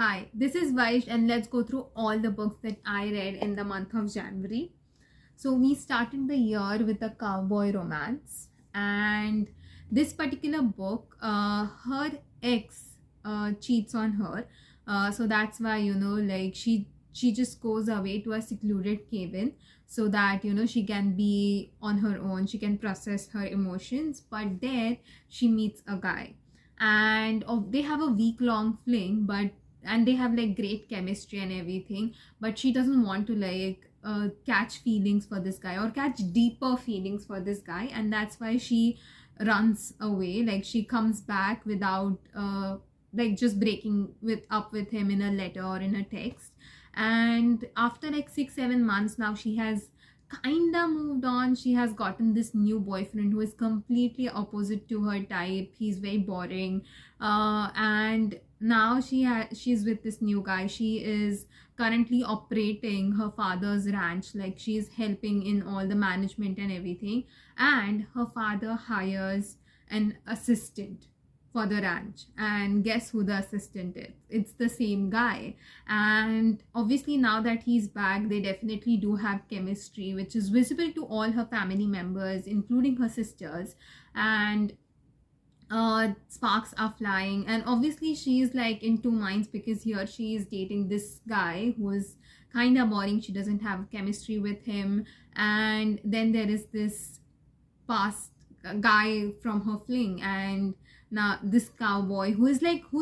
Hi, this is Vaish and let's go through all the books that I read in the month of January. So we started the year with a cowboy romance, and this particular book, her ex cheats on her. So that's why, like she just goes away to a secluded cabin so that she can be on her own, she can process her emotions. But there she meets a guy, and they have a week-long fling, and they have like great chemistry and everything, but she doesn't want to catch feelings for this guy or catch deeper feelings for this guy, and that's why she runs away. Like she comes back without just breaking up with him in a letter or in a text. And after like 6-7 months now, she has kinda moved on. She has gotten this new boyfriend who is completely opposite to her type. He's very boring, and now she's with this new guy. She is currently operating her father's ranch, like she's helping in all the management and everything, and her father hires an assistant for the ranch, and guess who the assistant is? It's the same guy. And obviously now that he's back, they definitely do have chemistry, which is visible to all her family members, including her sisters. And sparks are flying, and obviously she's like in two minds, because here she is dating this guy who is kind of boring. She doesn't have chemistry with him. And then there is this past guy from her fling, and now this cowboy who's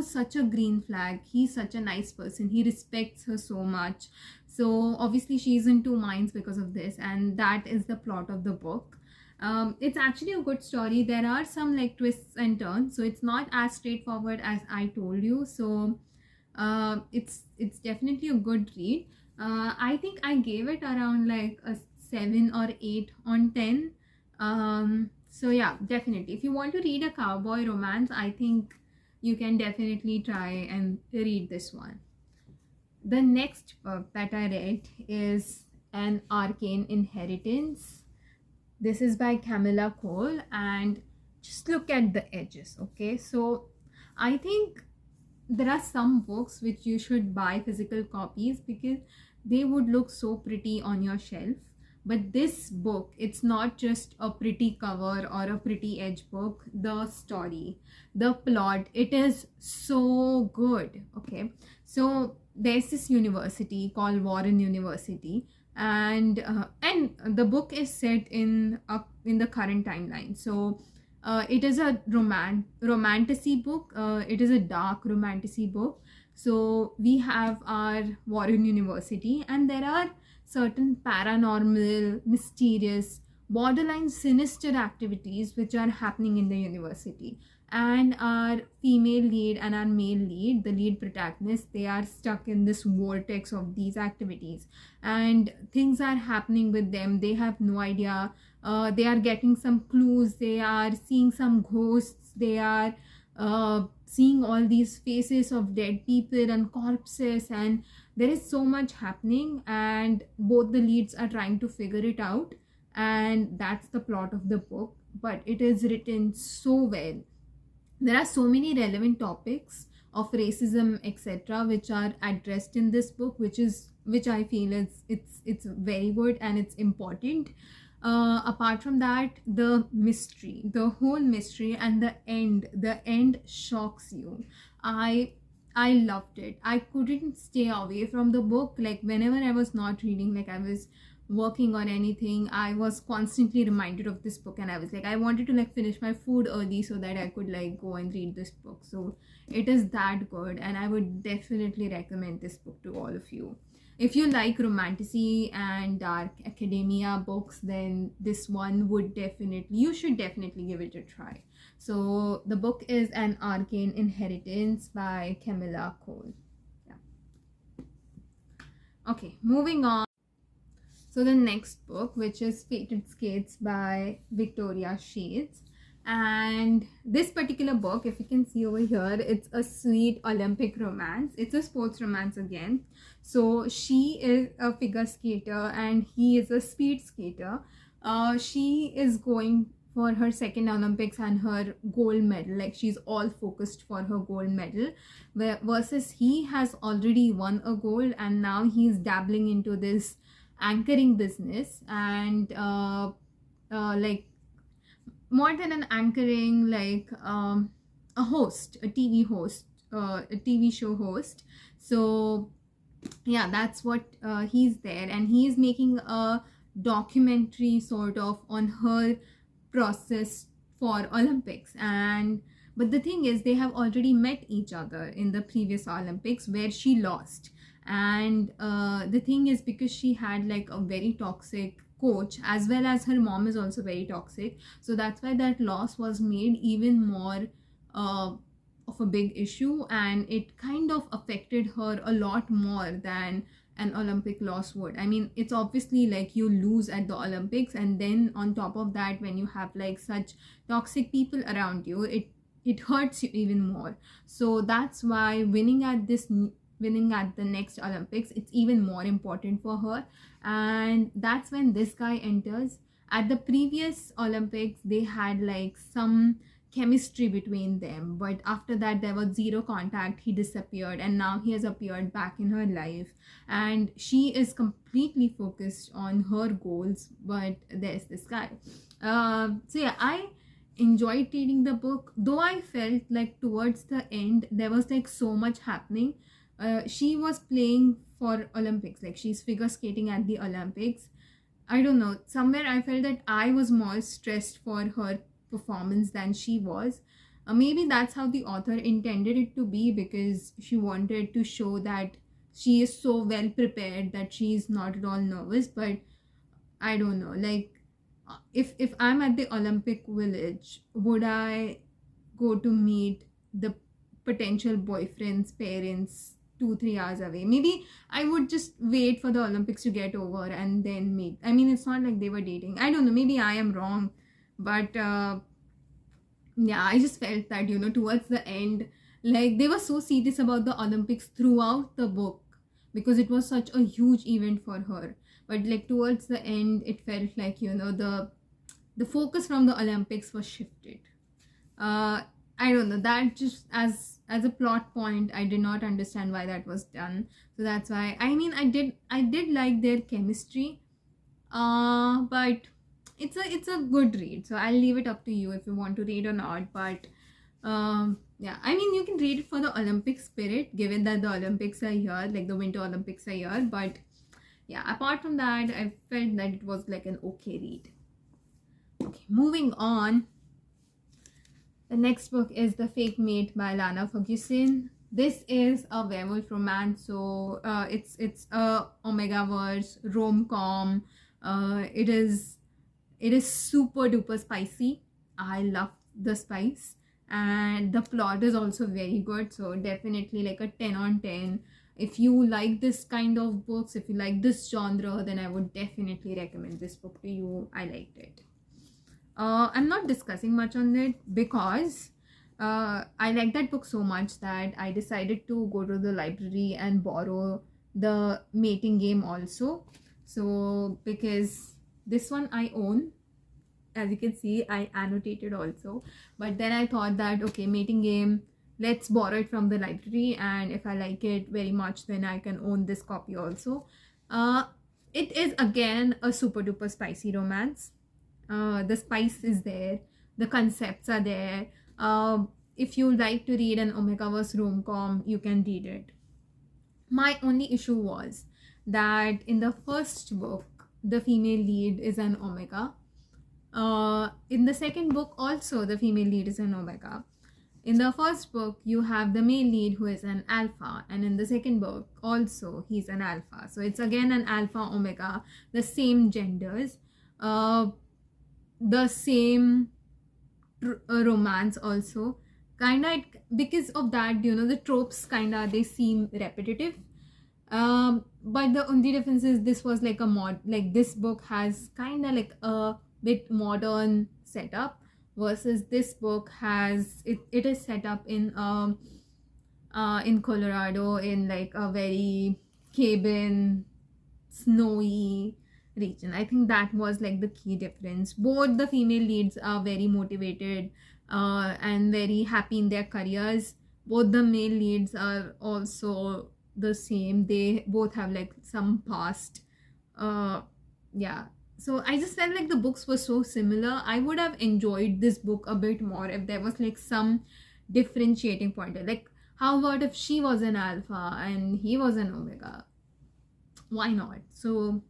such a green flag. He's such a nice person, he respects her so much. So obviously she's in two minds because of this, and that is the plot of the book. It's actually a good story. There are some like twists and turns, so it's not as straightforward as I told you. So it's definitely a good read. I think I gave it around like a 7 or 8 on 10. So yeah, definitely if you want to read a cowboy romance, I think you can definitely try and read this one. The next book that I read is An Arcane Inheritance. This is by Camilla Cole, and just look at the edges. Okay, so I think there are some books which you should buy physical copies because they would look so pretty on your shelf. But this book, it's not just a pretty cover or a pretty edge book. The story, the plot, it is so good. Okay, so there's this university called Warren University, and the book is set in the current timeline. So it is a romantasy book. It is a dark romantasy book. So we have our Warren University, and there are certain paranormal, mysterious, borderline sinister activities which are happening in the university. And our female lead and our male lead, the lead protagonist, they are stuck in this vortex of these activities, and things are happening with them. They have no idea. They are getting some clues. They are seeing some ghosts. They are seeing all these faces of dead people and corpses, and there is so much happening, and both the leads are trying to figure it out. And that's the plot of the book, but it is written so well. There are so many relevant topics of racism, etc., which are addressed in this book, which I feel is it's very good and it's important. Apart from that, the mystery, the whole mystery, and the end shocks you. I loved it. I couldn't stay away from the book. Like whenever I was not reading, like I was working or anything, I was constantly reminded of this book, and I was like, I wanted to like finish my food early so that I could like go and read this book. So it is that good, and I would definitely recommend this book to all of you. If you like romantasy and dark academia books, then this one you should definitely give it a try. So the book is An Arcane Inheritance by Camilla Cole. Yeah. Okay, moving on. So the next book, which is Fated Skates by Victoria Shades. And this particular book, if you can see over here, it's a sweet Olympic romance. It's a sports romance again. So she is a figure skater and he is a speed skater. She is going for her second Olympics and her gold medal. Like she's all focused for her gold medal, versus he has already won a gold and now he's dabbling into this anchoring business, and like more than an anchoring, like a host, a TV host, a TV show host. So yeah, that's what he's there, and he's making a documentary sort of on her process for Olympics. And but the thing is, they have already met each other in the previous Olympics where she lost. And the thing is, because she had like a very toxic coach, as well as her mom is also very toxic, so that's why that loss was made even more of a big issue, and it kind of affected her a lot more than an Olympic loss would. I mean, it's obviously like you lose at the Olympics, and then on top of that, when you have like such toxic people around you, it hurts you even more. So that's why winning at the next Olympics, it's even more important for her. And that's when this guy enters. At the previous Olympics, they had like some chemistry between them, but after that there was zero contact. He disappeared, and now he has appeared back in her life, and she is completely focused on her goals, but there's this guy. So yeah, I enjoyed reading the book, though I felt like towards the end there was like so much happening. She was playing for Olympics, like she's figure skating at the Olympics. I don't know, somewhere I felt that I was more stressed for her performance than she was. Maybe that's how the author intended it to be, because she wanted to show that she is so well prepared that she's not at all nervous. But I don't know, like if I'm at the Olympic village, would I go to meet the potential boyfriend's parents 2-3 hours away? Maybe I would just wait for the Olympics to get over and then meet. I mean, it's not like they were dating. I don't know, maybe I am wrong, but yeah, I just felt that, you know, towards the end, like they were so serious about the Olympics throughout the book, because it was such a huge event for her. But like towards the end, it felt like, you know, the focus from the Olympics was shifted. I don't know, that just as a plot point, I did not understand why that was done. So that's why, I mean, I did like their chemistry, but it's a good read. So I'll leave it up to you if you want to read or not. But yeah, I mean, you can read it for the Olympic spirit, given that the Olympics are here, like the Winter Olympics are here. But yeah, apart from that, I felt that it was like an okay read. Okay, moving on. The next book is The Fake Mate by Lana Ferguson. This is a werewolf romance, so it's a Omega-verse rom-com. It is super duper spicy. I love the spice, and the plot is also very good. So definitely like a 10 on 10. If you like this kind of books, if you like this genre, then I would definitely recommend this book to you. I liked it. I'm not discussing much on it because I like that book so much that I decided to go to the library and borrow The Mating Game also. So because this one I own, as you can see, I annotated also. But then I thought that, okay, Mating Game, let's borrow it from the library, and if I like it very much, then I can own this copy also. It is again a super duper spicy romance. The spice is there, the concepts are there. If you like to read an Omega-verse rom-com, you can read it. My only issue was that in the first book, the female lead is an Omega. In the second book also, the female lead is an Omega. In the first book, you have the male lead who is an Alpha, and in the second book also he's an Alpha. So it's again an Alpha Omega, the same genders, the same romance also. Kinda, because of that, you know, the tropes kinda, they seem repetitive. But the only difference is this was like a like this book has kinda like a bit modern setup, versus this book has it is set up in Colorado, in like a very cabin, snowy, region. I think that was like the key difference. Both the female leads are very motivated and very happy in their careers. Both the male leads are also the same. They both have like some past. Yeah. So I just felt like the books were so similar. I would have enjoyed this book a bit more if there was like some differentiating point. Like, how about if she was an alpha and he was an omega? Why not? So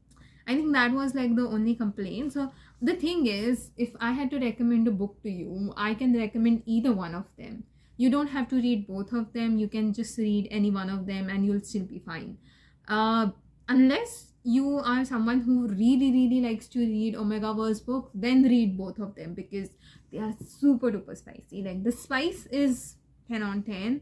I think that was like the only complaint. So the thing is, if I had to recommend a book to you, I can recommend either one of them. You don't have to read both of them. You can just read any one of them and you'll still be fine. Unless you are someone who really likes to read Omegaverse books, then read both of them because they are super duper spicy. Like, the spice is 10 on 10.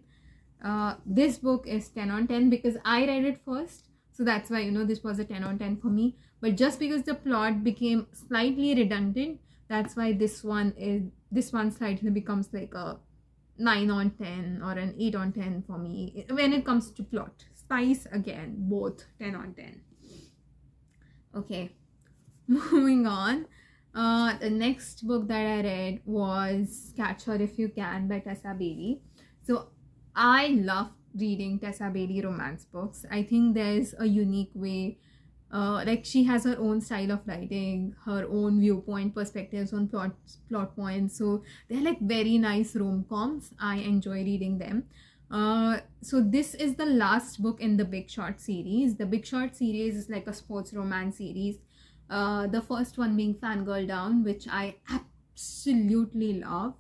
This book is 10 on 10 because I read it first. So that's why, this was a 10 on 10 for me. But just because the plot became slightly redundant, that's why this one slightly becomes like a 9 on 10 or an 8 on 10 for me when it comes to plot. Spice, again, both 10 on 10. Okay, moving on. The next book that I read was Catch Her If You Can by Tessa Bailey. So I love reading Tessa Bailey romance books. I think there's a unique way, like, she has her own style of writing, her own viewpoint, perspectives on plot points. So they're like very nice rom-coms. I enjoy reading them. So this is the last book in the Big Short series. The Big Short series is like a sports romance series. The first one being Fangirl Down, which I absolutely love,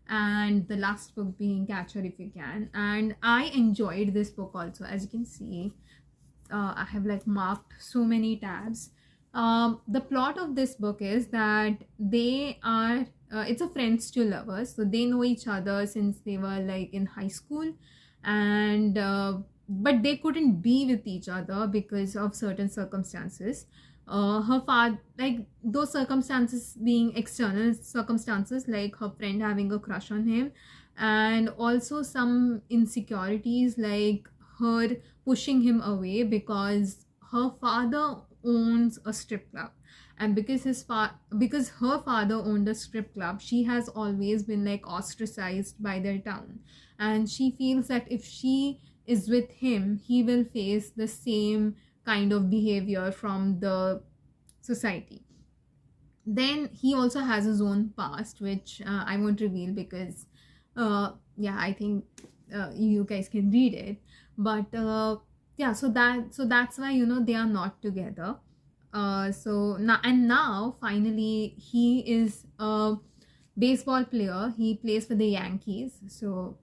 and the last book being Catch Her If You Can. And I enjoyed this book also. As you can see, I have like marked so many tabs. The plot of this book is that they are it's a friends to lovers, so they know each other since they were like in high school, and but they couldn't be with each other because of certain circumstances. Her father, like, those circumstances being external circumstances, like her friend having a crush on him, and also some insecurities like her pushing him away because her father owns a strip club, and because her father owned a strip club, she has always been like ostracized by their town, and she feels that if she is with him, he will face the same kind of behavior from the society. Then he also has his own past, which I won't reveal because yeah, I think you guys can read it. But yeah, so that's why they are not together. So now finally he is a baseball player. He plays for the Yankees, so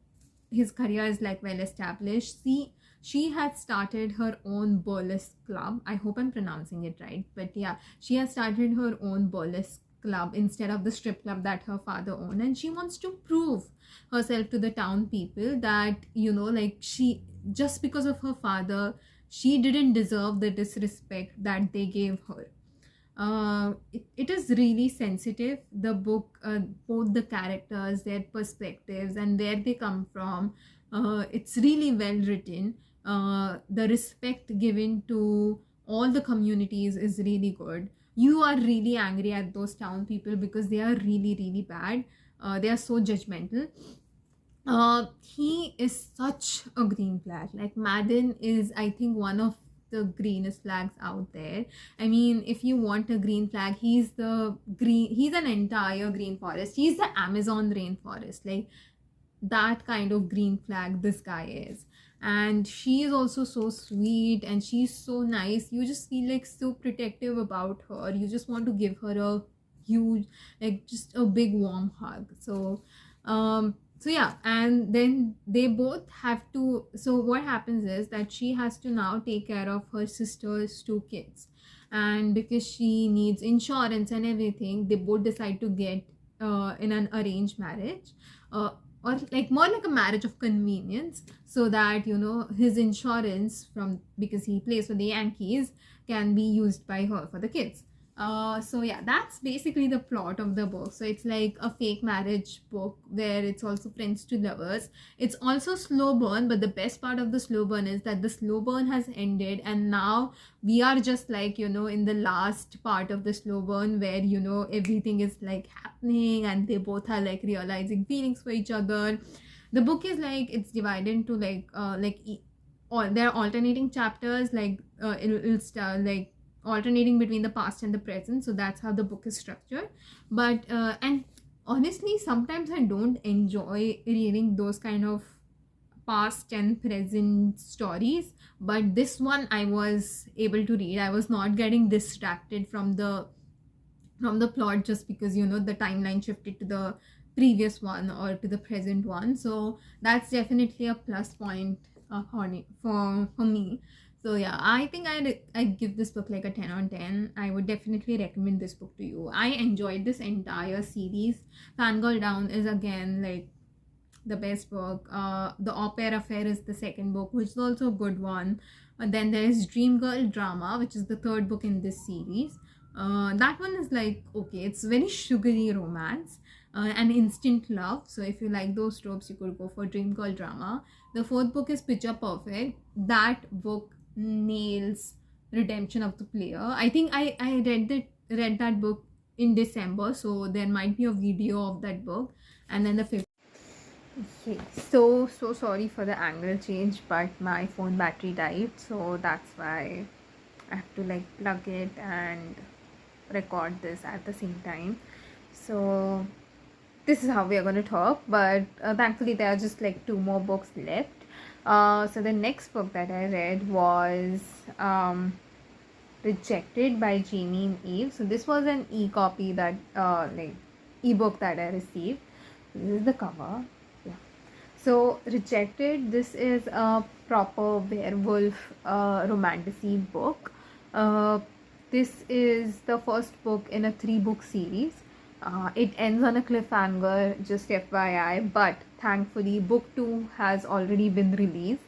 his career is like well established. She had started her own burlesque club. I hope I'm pronouncing it right, but yeah, she has started her own burlesque club instead of the strip club that her father owned, and she wants to prove herself to the town people that like, she, just because of her father, she didn't deserve the disrespect that they gave her. It is really sensitive, the book, both the characters, their perspectives, and where they come from. It's really well written. The respect given to all the communities is really good. You are really angry at those town people because they are really bad. They are so judgmental. He is such a green flag. Like, Madden is, I think, one of the greenest flags out there. I mean, if you want a green flag, he's an entire green forest. He's the Amazon rainforest. Like, that kind of green flag this guy is. And she is also so sweet and she's so nice. You just feel like so protective about her. You just want to give her a huge, like, just a big warm hug. So yeah, and then they both have to, so what happens is that she has to now take care of her sister's 2 kids, and because she needs insurance and everything, they both decide to get in an arranged marriage, or like more like a marriage of convenience, so that his insurance, from because he plays for the Yankees, can be used by her for the kids. So yeah, that's basically the plot of the book. So it's like a fake marriage book where it's also friends to lovers. It's also slow burn, but the best part of the slow burn is that the slow burn has ended, and now we are just like, in the last part of the slow burn where, everything is like happening and they both are like realizing feelings for each other. The book is like, it's divided into all there are alternating chapters, like it'll start like alternating between the past and the present. So that's how the book is structured. But and honestly, sometimes I don't enjoy reading those kind of past and present stories, but this one I was able to read. I was not getting distracted from the plot just because the timeline shifted to the previous one or to the present one. So that's definitely a plus point for me. So yeah, I think I give this book like a 10 on 10. I would definitely recommend this book to you. I enjoyed this entire series. Fangirl Down is again like the best book. The Au Pair Affair is the second book, which is also a good one. And then there is Dream Girl Drama, which is the third book in this series. That one is like, okay, it's very sugary romance and instant love. So if you like those tropes, you could go for Dream Girl Drama. The fourth book is Picture Perfect. That book nails redemption of the player. I think I read that book in December, so there might be a video of that book. And then the fifth. Okay, so sorry for the angle change, but my phone battery died, so that's why I have to like plug it and record this at the same time. So this is how we are going to talk, but thankfully there are just like 2 more books left. So the next book that I read was Rejected by Jamie and Eve. So this was an e-copy that ebook that I received. This is the cover. Yeah. So Rejected, this is a proper werewolf romantasy book. This is the first book in a 3-book series. It ends on a cliffhanger, just FYI, but thankfully book 2 has already been released.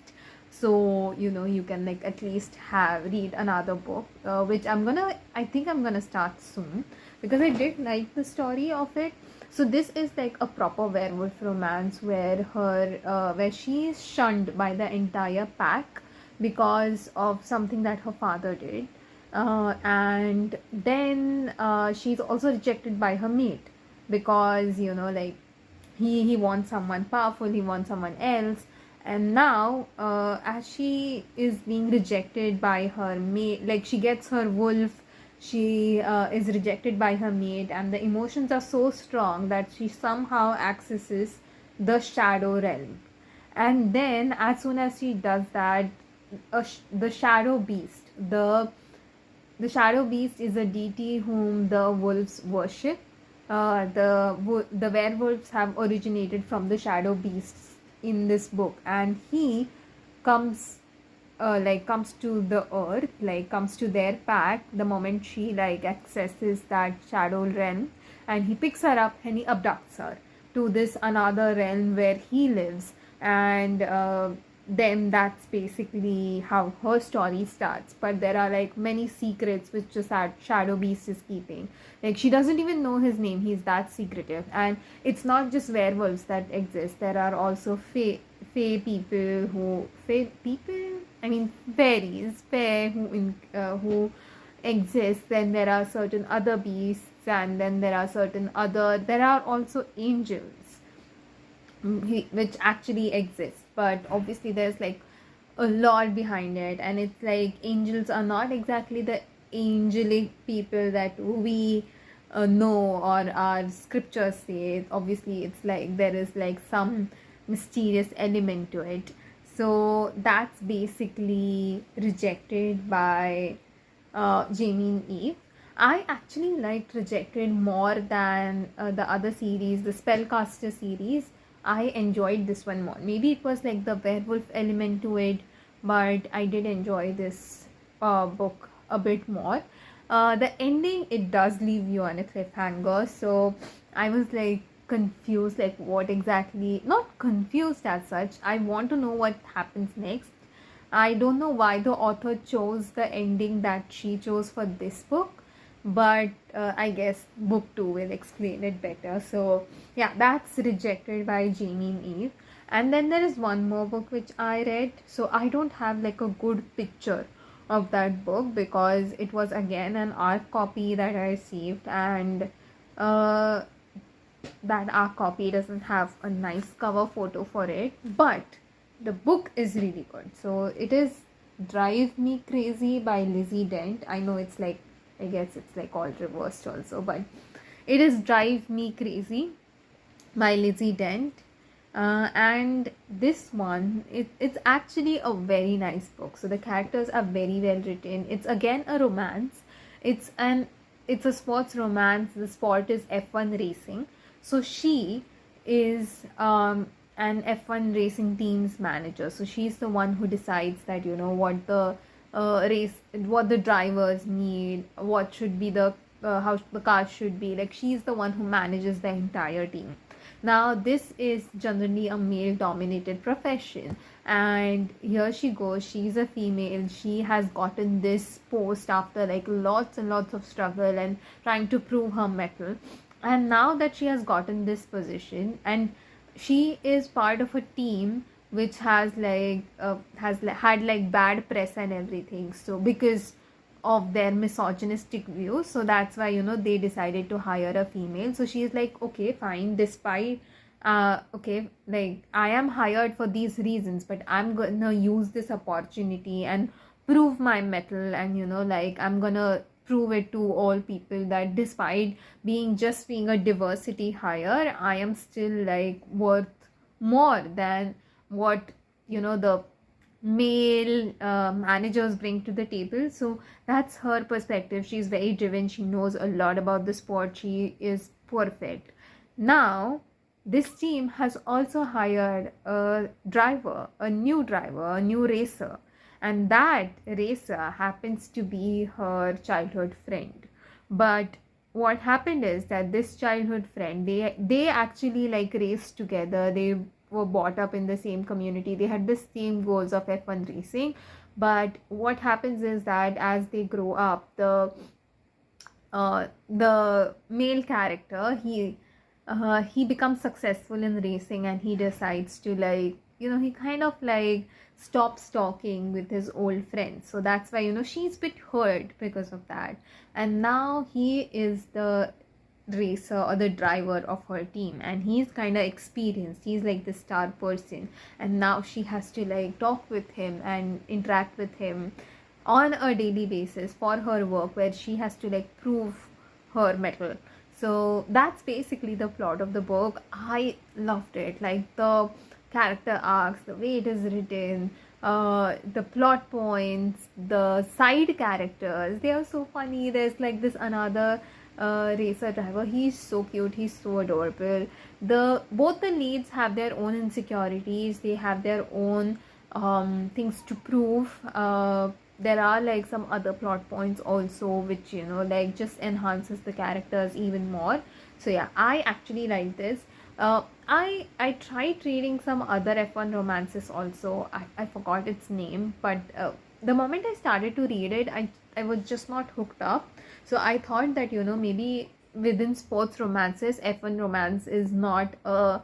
So, you can like at least read another book, which I think I'm gonna start soon because I did like the story of it. So this is like a proper werewolf romance where she is shunned by the entire pack because of something that her father did. And then she's also rejected by her mate because he wants someone powerful, he wants someone else. And now as she is being rejected by her mate, like she gets her wolf, she is rejected by her mate, and the emotions are so strong that she somehow accesses the shadow realm. And then as soon as she does that, the shadow beast, the shadow beast is a deity whom the wolves worship. The werewolves have originated from the shadow beasts in this book, and he comes to the earth, comes to their pack the moment she accesses that shadow realm, and he picks her up and he abducts her to this another realm where he lives. And then that's basically how her story starts. But there are many secrets which just that shadow beast is keeping. She doesn't even know his name, he's that secretive. And it's not just werewolves that exist, there are also fairies, who exist. Then there are certain other beasts, and then there are also angels which actually exist. But obviously there's a lot behind it, and it's angels are not exactly the angelic people that we know or our scriptures say. Obviously it's there is some mysterious element to it. So that's basically Rejected by Jamie and Eve. I actually liked Rejected more than the other series, the Spellcaster series. I enjoyed this one more. Maybe it was the werewolf element to it, but I did enjoy this book a bit more. The ending, it does leave you on a cliffhanger, so I was confused, what exactly, not confused as such. I want to know what happens next. I don't know why the author chose the ending that she chose for this book, but I guess Book2 will explain it better. So yeah, that's Rejected by Jamie and Eve. And then there is one more book which I read. So I don't have like a good picture of that book because it was again an art copy that I received, and uh, that our copy doesn't have a nice cover photo for it, but the book is really good. So it is Drive Me Crazy by Lizzie Dent. I know it's like, I guess it's like all reversed also, but it is Drive Me Crazy by Lizzie Dent. And this one, it's actually a very nice book. So the characters are very well written. It's again a romance. It's a sports romance. The sport is F1 racing. So she is an F1 racing team's manager. So she's the one who decides that, you know, what the what the drivers need, what should be the how the car should be. Like, she's the one who manages the entire team. Now this is generally a male dominated profession, and here she goes, she's a female, she has gotten this post after like lots and lots of struggle and trying to prove her mettle. And now that she has gotten this position, and she is part of a team which has like had like bad press and everything, so because of their misogynistic views, so that's why, you know, they decided to hire a female. So she's like, okay, fine, despite okay, like, I am hired for these reasons, but I'm gonna use this opportunity and prove my mettle, and, you know, like, I'm gonna prove it to all people that despite being a diversity hire, I am still like worth more than what, you know, the male managers bring to the table. So that's her perspective. She's very driven, she knows a lot about the sport, she is perfect. Now this team has also hired a driver, a new racer, and that racer happens to be her childhood friend. But what happened is that this childhood friend, they actually like raced together, they were brought up in the same community, they had the same goals of F1 racing. But what happens is that as they grow up, the male character, he becomes successful in racing, and he decides to, like, you know, he kind of like stops talking with his old friends. So that's why, you know, she's a bit hurt because of that. And now he is the racer or the driver of her team, and he's kind of experienced, he's like the star person, and now she has to like talk with him and interact with him on a daily basis for her work, where she has to like prove her mettle. So that's basically the plot of the book. I loved it, like the character arcs, the way it is written, the plot points, the side characters, they are so funny. There's like this another racer driver, he's so cute, he's so adorable. Both the leads have their own insecurities, they have their own things to prove. There are like some other plot points also, which, you know, like just enhances the characters even more. So yeah, I actually like this. I tried reading some other F1 romances also. I forgot its name, but the moment I started to read it, I was just not hooked up. So I thought that, you know, maybe within sports romances, F1 romance is not a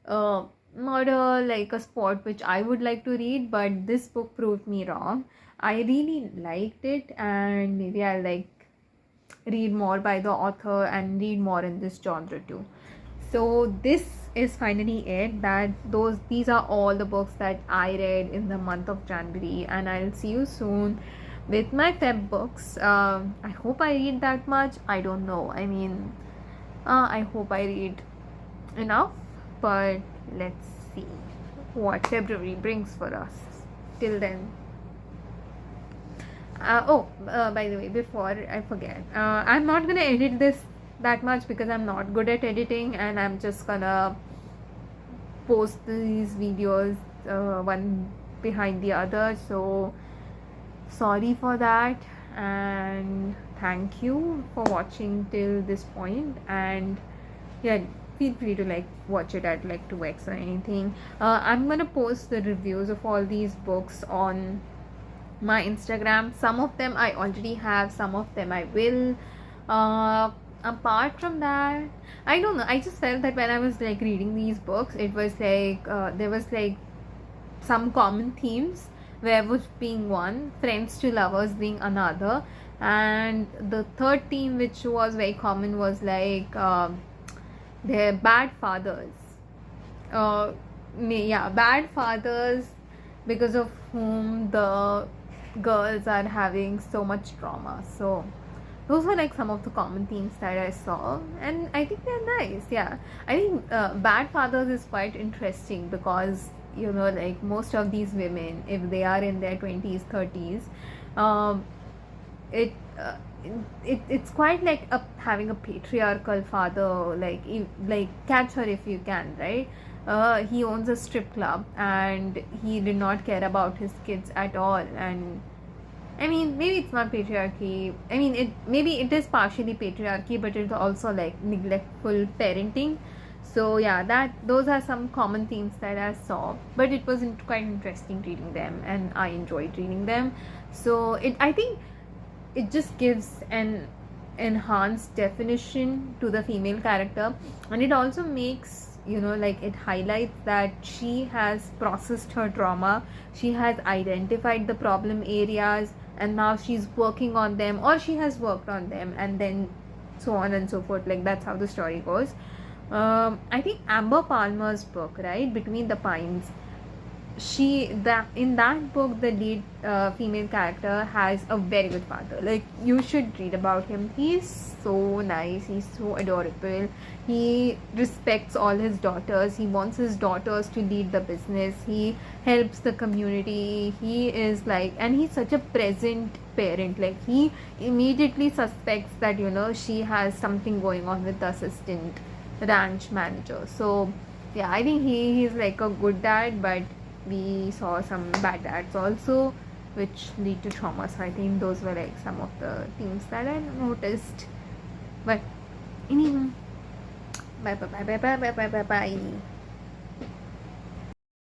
like a sport which I would like to read, but this book proved me wrong. I really liked it, and maybe I'll like read more by the author and read more in this genre too. So this is finally it. These are all the books that I read in the month of January, and I'll see you soon with my Feb books. I hope I read that much. I don't know. I mean, I hope I read enough, but let's see what February brings for us. Till then. By the way, before I forget, I'm not gonna edit this that much because I'm not good at editing, and I'm just gonna post these videos one behind the other. So sorry for that, and thank you for watching till this point. And yeah, feel free to like watch it at like 2x or anything. I'm gonna post the reviews of all these books on my Instagram. Some of them I already have, some of them I will. Apart from that, I don't know, I just felt that when I was like reading these books, it was like there was like some common themes, werewolf being one, friends to lovers being another, and the third theme which was very common was like their bad fathers. uh, yeah, bad fathers, because of whom the girls are having so much trauma. So those were like some of the common themes that I saw, and I think they're nice. Yeah, I think bad fathers is quite interesting because, you know, like most of these women, if they are in their 20s 30s, um, it uh, it's quite like having a patriarchal father, like like Catch Her If You Can, right? He owns a strip club and he did not care about his kids at all. And I mean, maybe it's not patriarchy. I mean, maybe it is partially patriarchy, but it's also like neglectful parenting. So yeah, those are some common themes that I saw. But it was quite interesting reading them, and I enjoyed reading them. So I think it just gives an enhanced definition to the female character, and it also makes, you know, like it highlights that she has processed her trauma, she has identified the problem areas, and now she's working on them, or she has worked on them, and then so on and so forth. Like that's how the story goes. I think Amber Palmer's book, right, Between the Pines, in that book the lead female character has a very good father. Like, you should read about him. He's so nice, he's so adorable, he respects all his daughters, he wants his daughters to lead the business, he helps the community, he is like, and he's such a present parent. Like, he immediately suspects that, you know, she has something going on with the assistant ranch manager. So yeah, I think he's like a good dad, but we saw some bad dads also, which lead to trauma. So I think those were like some of the themes that I noticed. But anyway, bye bye bye bye bye bye bye bye bye.